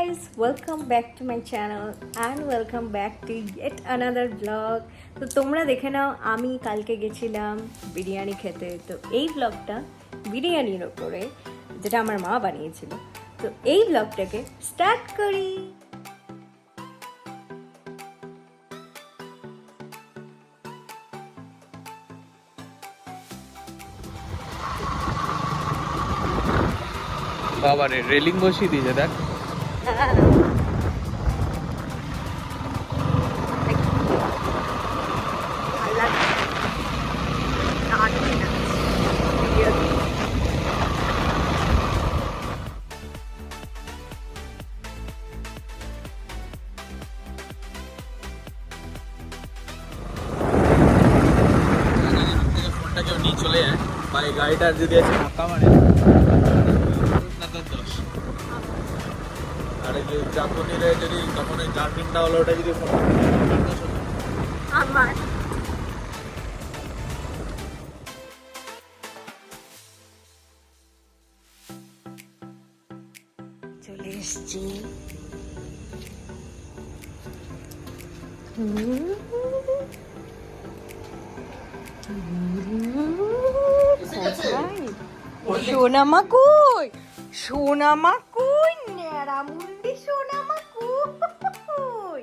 guys, welcome back to my channel and welcome back to yet another vlog. তো তোমরা দেখে নাও আমি কালকে গেছিলাম বিরিয়ানি খেতে। তো এই ব্লগটা বিরিয়ানির ওপরে, যেটা আমার মা বানিয়েছিল। তো এই ব্লগটাকে স্টার্ট করি। বাবা রে, রেলিং বসিয়ে দিয়েছে দেখ। ফোনটা কেউ নিয়ে চলে যায় বা এই গাড়িটার যদি আছে ফাঁকা মানে দোষ। আর এই যে চাকুনিরে যদি তখন ওই জার্কিংটা হলো ওটা যদি আমার চলে এসছি। সোনামা কই, সোনামা কই, ন্যাড়ামুন্ডি সোনামা কই।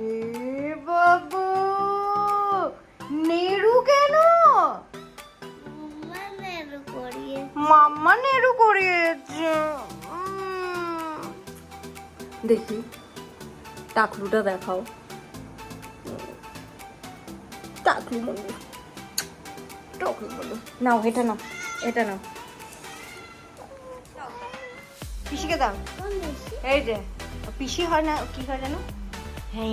এ বাবা, নেড়ু কেন? মাম্মা নেড়ু করিয়েছে। দেখি টাকলুটা দেখাও। টাকলু বলো, টাকলু বলো। নাও এটা নাও, এটা নাও। পিসিকে দাও। এই যে পিসি হয় না, কি হয় জানো? হ্যাঁ,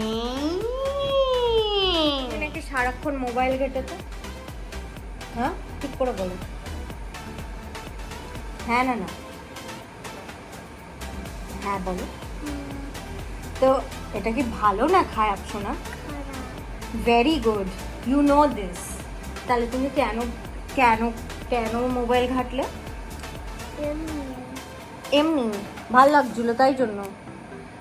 নাকি সারাক্ষণ মোবাইল ঘেটে তো। হ্যাঁ ঠিক করে বলো। হ্যাঁ না না, হ্যাঁ বলো। তো এটা কি ভালো না খারাপ শোনা? Very good, you know this. তাহলে তুমি কেন কেন কেন মোবাইল ঘাটলে? এমনি ভাল লাগছিল তাই জন্য।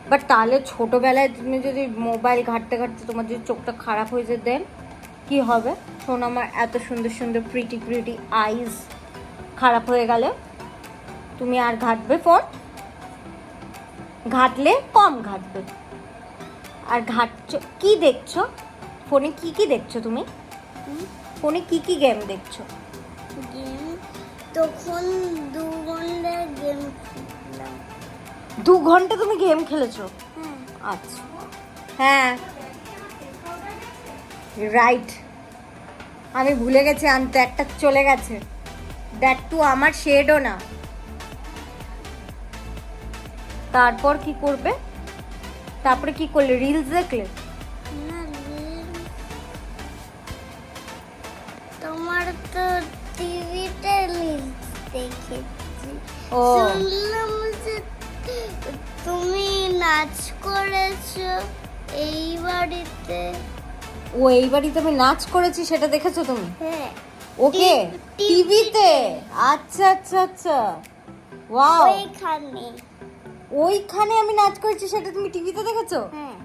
বাট তাহলে ছোটোবেলায় তুমি যদি মোবাইল ঘাঁটতে ঘাঁটতে তোমার যদি চোখটা খারাপ হয়ে যেত দেন কী হবে? শোন, আমার এত সুন্দর সুন্দর প্রিটি প্রিটি আইজ খারাপ হয়ে গেলে তুমি আর ঘাঁটবে ফোন? ঘাঁটলে কম ঘাঁটবে। আর ঘাঁটছো কি দেখছো ফোনে? কি কি দেখছো তুমি ফোনে? কি কি গেম দেখছো? তখন 2 ঘন্টা গেম খেললাম। 2 ঘন্টা তুমি গেম খেলেছো? আচ্ছা, হ্যাঁ রাইট, আমি ভুলে গেছি আনতে। একটা চলে গেছে, দ্যাট টু আমার শেডও না। তারপর কি করবে? তারপরে কি করলে? রিলস দেখলে? না, তোমার তো টিভিতে রিলস দেখেছি। ও শুনলাম যে তুমি নাচ করেছো এই বাড়িতে। ও, এই বাড়িতে আমি নাচ করেছি সেটা দেখেছো তুমি? হ্যাঁ, ওকে, টিভিতে। আচ্ছা আচ্ছা আচ্ছা, ওয়াও। ওইখানে। ওইখানে আমি নাচ করেছি সেটা তুমি টিভিতে দেখেছো? হ্যাঁ,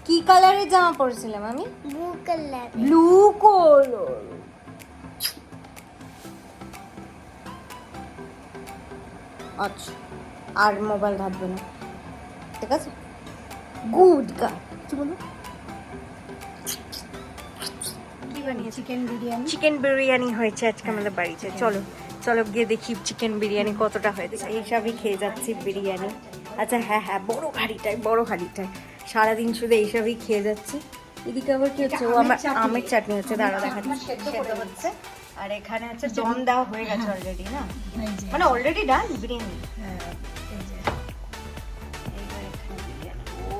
কি কালারের জামা পরেছিলাম আমি? Blue colour. Blue colour. আচ্ছা, আর মোবাইল ঘাটবে না, ঠিক আছে? Good girl. কি বলো? কি বানিয়েছি? চিকেন বিরিয়ানি। চিকেন বিরিয়ানি হয়েছে আজকে আমাদের বাড়িতে। চলো চলো গিয়ে দেখি চিকেন বিরিয়ানি কতটা হয়েছে। এইসবই খেয়ে যাচ্ছি বিরিয়ানি। আচ্ছা হ্যাঁ হ্যাঁ, বড় হাঁড়িটায়, বড় হাঁড়িটায় সারাদিন শুধু এইসবই খেয়ে যাচ্ছি। এদিকে আবার কি হচ্ছে? ও আমার আমের চাটনি হচ্ছে, দাঁড়া দেখাচ্ছি। সেদ্ধ হচ্ছে। আর এখানে হচ্ছে দম দেওয়া হয়ে গেছে অলরেডি, না মানে অলরেডি ডান বিরিয়ানি। ও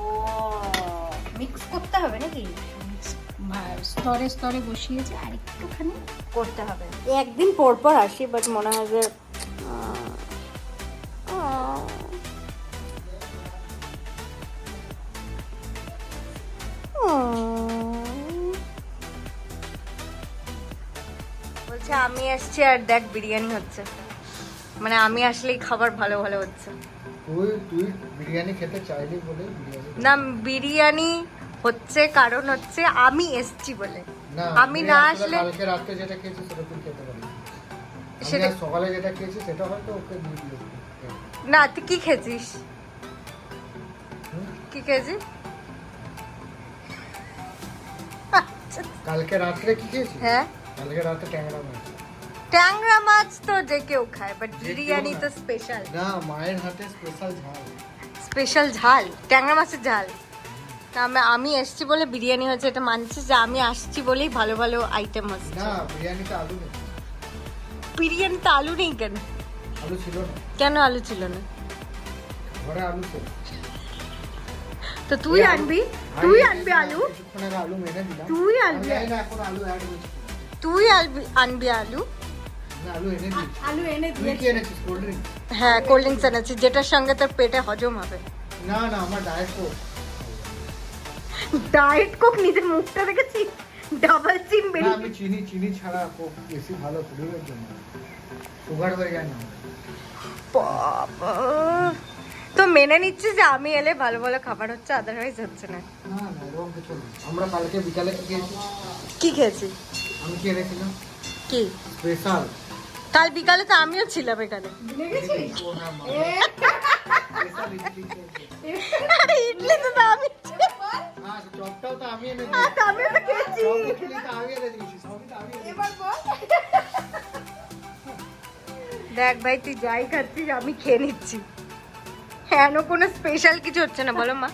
মিক্স করতে হবে নাকি? স্তরে স্তরে বসিয়েছে, আর একটুখানি করতে হবে। একদিন পর পর আসি, বাট মনে হয় যে বলছে আমি আসছি আর দেখ বিরিয়ানি হচ্ছে। মানে আমি আসলেই খাবার ভালো ভালো হচ্ছে। তুই বিরিয়ানি খেতে চাইলি বলে বিরিয়ানি না বিরিয়ানি হচ্ছে কারণ হচ্ছে আমি এসছি বলে। না আমি না আসলে কালকে রাতে যেটা খেয়েছি সেটা তুই খেতে পারিস। সেটা- সেটা সকালে যেটা খেয়েছি সেটা হয়তো ওকে দিয়ে দিয়েছি। না তুই কি খেয়েছিস? কি খেয়েছিস? কালকে রাত্রে কি খেয়েছি? হ্যাঁ কালকে রাতে ট্যাংরা মাছ। ট্যাংরা মাছ তো যে কেউ খায়, বাট যে কেউ বিরিয়ানি না। তো স্পেশাল। না মায়ের হাতে স্পেশাল ঝাল। স্পেশাল ঝাল, ট্যাংরা মাছের ঝাল। তা আমি এসছি বলে বিরিয়ানি হচ্ছে, এটা মানছি যে আমি আসছি বলেই ভালো ভালো আইটেম হচ্ছে। না বিরিয়ানিতে আলু নেই। বিরিয়ানিতে আলু নেই কেন? আলু ছিল না, কেন আলু ছিল না? ঘরে আলু ছিল। তো তুই আনবি, তুই আনবি আলু, কিছুক্ষণ আগে আলু মেনে দিলাম। তুই আমি আনবি, জানি না এখন আলু অ্যাড হয়েছে কিনা। তুই আনবি আলু। না আলু এনে দিয়েছি। আলু এনে তুই কি এনেছিস? Cold drink? হ্যাঁ কোল্ড ড্রিঙ্কস এনেছি, যেটার সঙ্গে তোর পেটে হজম হবে। না না আমার ডায়েট কোক। ডায়েট কোক, নিজের মুখটা দেখেছি, ডাবল চিন না বেরিয়ে। আমি চিনি ছাড়া কোক বেশি ভালো শরীরের জন্য। সুগার হয়ে যায় না। বাবা, তো মেনে নিচ্ছি যে আমি এলে ভালো ভালো খাবার হচ্ছে, আদারওয়াইজ হচ্ছে না। না না এরকম কিছু না। আমরা কালকে বিকালে কি খেয়েছি? কি খেয়েছি? আমি কি এনেছিলাম? কি? স্পেশাল। কাল বিকালে তো আমিও ছিলাম এখানে। আরে ইডলি তো আমি হ্যাঁ চপটাও তো আমি এনে আমিও তো খেয়েছি। চপ ইডলি তো আমি এনে দিয়েছি। সবই তো আমি এনে দিয়েছি। দেখ ভাই, তুই যাই খাচ্ছিস আমি খেয়ে নিচ্ছি। কেন কোনো স্পেশাল কিছু হচ্ছে না বলো মা,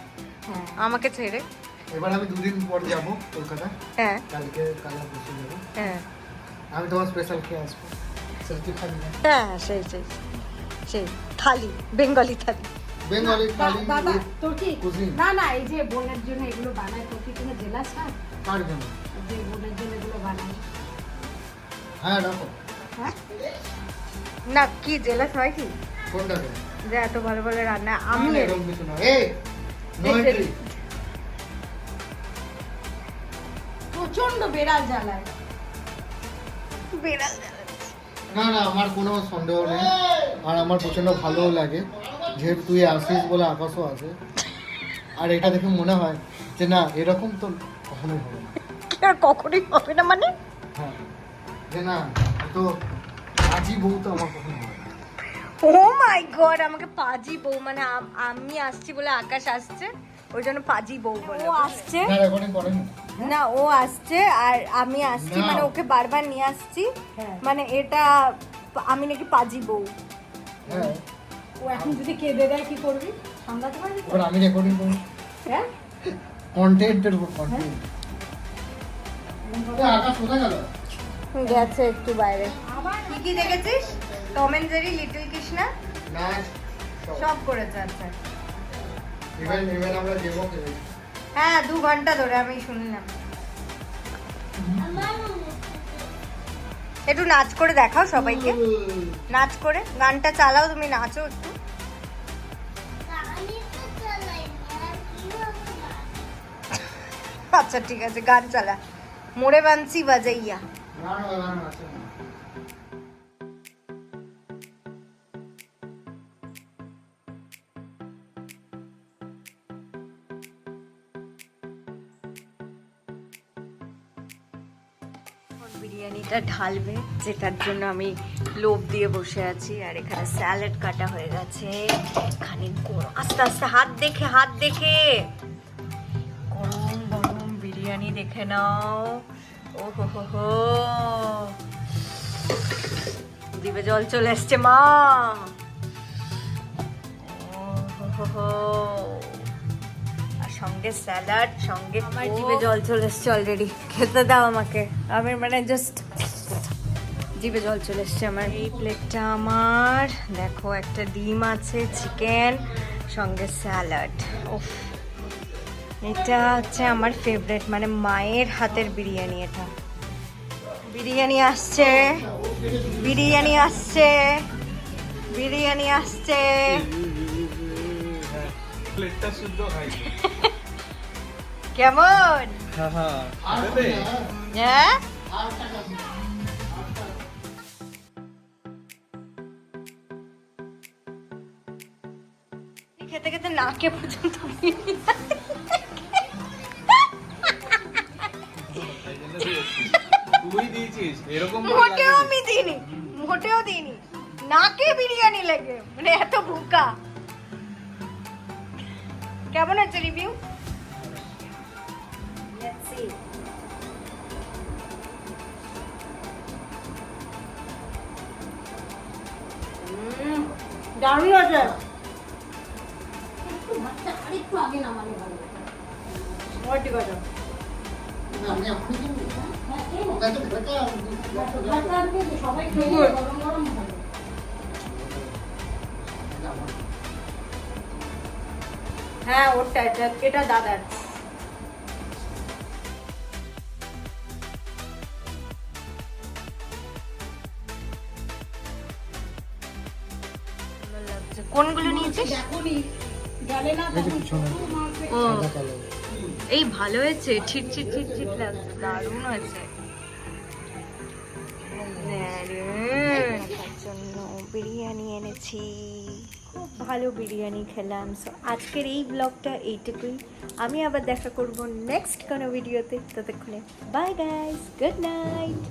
আমাকে ছেড়ে। এবার আমি দুদিন পর যাবো কলকাতা। হ্যাঁ কাল বসে যাবো। হ্যাঁ আমি তোমার স্পেশাল খেয়ে আসবো। সত্যি খাবি না? হ্যাঁ, সেই সেই সেই থালি, বেঙ্গলি থালি। বেঙ্গলি থালি দাদা তোর কি কুজিন। না না এই যে বোনের জন্য এগুলো বানায়, তোর কি কোনো জেলাস হয় কার জন্য? যে বোনের জন্য এগুলো বানায়? হ্যাঁ রাখো। হ্যাঁ না কি জেলাস হয় কি কোনটা দেবে? যে এত ভালো ভালো রান্না আমি না, এরকম কিছু না। এই নো এই যে- এন্ট্রি। প্রচন্ড বেড়াল জ্বালায়। বেড়াল না না আমার কোনো সন্দেহ নেই। আর আমার প্রচন্ড ভালোও লাগে যেহেতু তুই আসিস বলে আকাশও আছে। আর এটা দেখে মনে হয় যে না এরকম তো কখনোই হবে না। কি আর কখনোই হবে না মানে? হ্যাঁ যে না তো আজি বউ তো আমার কখনো হবে না। ও মাই গড, আমাকে পাজি বউ মানে আমি আসছি বলে আকাশ আসছে, ওই জন্য পাজি বউ বলে। ও আসছে না রেকর্ডিং করেন না, ও আসছে আর আমি আসছি, না। মানে ওকে বারবার নিয়ে আসছি, হ্যাঁ। মানে এটা আমি নাকি পাজি বউ। হ্যাঁ ও এখন যদি কেঁদে দেয় কি করবি? সামলাতে পারবি তো? এবার আমি রেকর্ডিং করি হ্যাঁ কন্টেন্টের উপর কন্টেন্ট। আকাশ কোথায় গেল? গেছে একটু বাইরে। আবার কি কি দেখেছিস? Tom and Jerry, little Krishna না সব করেছে। আচ্ছা ইভেন আমরা দেবো খেলে। হ্যাঁ, 2 ঘন্টা ধরে আমি শুনলাম। একটু নাচ করে দেখাও সবাইকে, নাচ করে গানটা চালাও, তুমি নাচো একটু। আমি তো চালাই না, কিভাবে না? আচ্ছা ঠিক আছে, গান চালা। মোরে বানসি বাজাইয়া। না না না না আছে না। বিরিয়ানিটা ঢালবে, যেটার জন্য আমি লোভ দিয়ে বসে আছি। আর এখানে স্যালাড কাটা হয়ে গেছে। এখানে আস্তে আস্তে হাত দেখে গরম গরম বিরিয়ানি দেখে নাও। ও হো হো হো, জিভে জল চলে এসছে মা। ও হো হো হো, আর সঙ্গে স্যালাড, সঙ্গে আমার জিভে জল চলে এসছে অলরেডি। খেতে দাও আমাকে, আমি মানে জাস্ট জিভে জল চলে এসছে আমার। এই প্লেটটা আমার, দেখো একটা ডিম আছে, চিকেন, সঙ্গে স্যালাড। ওফ, এটা হচ্ছে আমার ফেভারিট, মানে মায়ের হাতের বিরিয়ানি। এটা বিরিয়ানি আসছে, বিরিয়ানি আসছে, বিরিয়ানি আসছে। প্লেটটা শুদ্ধ খাই। কেমন? হ্যাঁ হ্যাঁ হ্যাঁ, খেতে খেতে নাকে পর্যন্ত বিরিয়ানি। তুই দিয়েছিস এরকম মোটেও আমি দিইনি, মোটেও দিইনি, নাকে বিরিয়ানি লাগে, মানে এত ভুকা। কেমন আছে রিভিউ? দারুণ আছে। ভাতটা আরেকটু আগে নামালে ভালো হতো। ঠিক আছে। আমি এখনই কিনবো। হ্যাঁ, এই ওটা তো বেটা। ভাতটা আর কি সবাই খেয়ে নিলে গরম গরম ভালো। হ্যাঁ ওটা, এটা দাদার। কোনগুলো নিয়েছিস? এখনই গেলে না এই যে তখন পিছনে ও সাদা কালার। এই ভালো হয়েছে, ছিট ছিট ছিট ছিট লাগছে, দারুণ হয়েছে। খাওয়ার জন্য বিরিয়ানি এনেছি, খুব ভালো বিরিয়ানি খেলাম। সো আজকের এই ব্লগটা এইটুকুই, আমি আবার দেখা করব নেক্সট কোনো ভিডিওতে। ততক্ষণে বাই গাইস, গুড নাইট।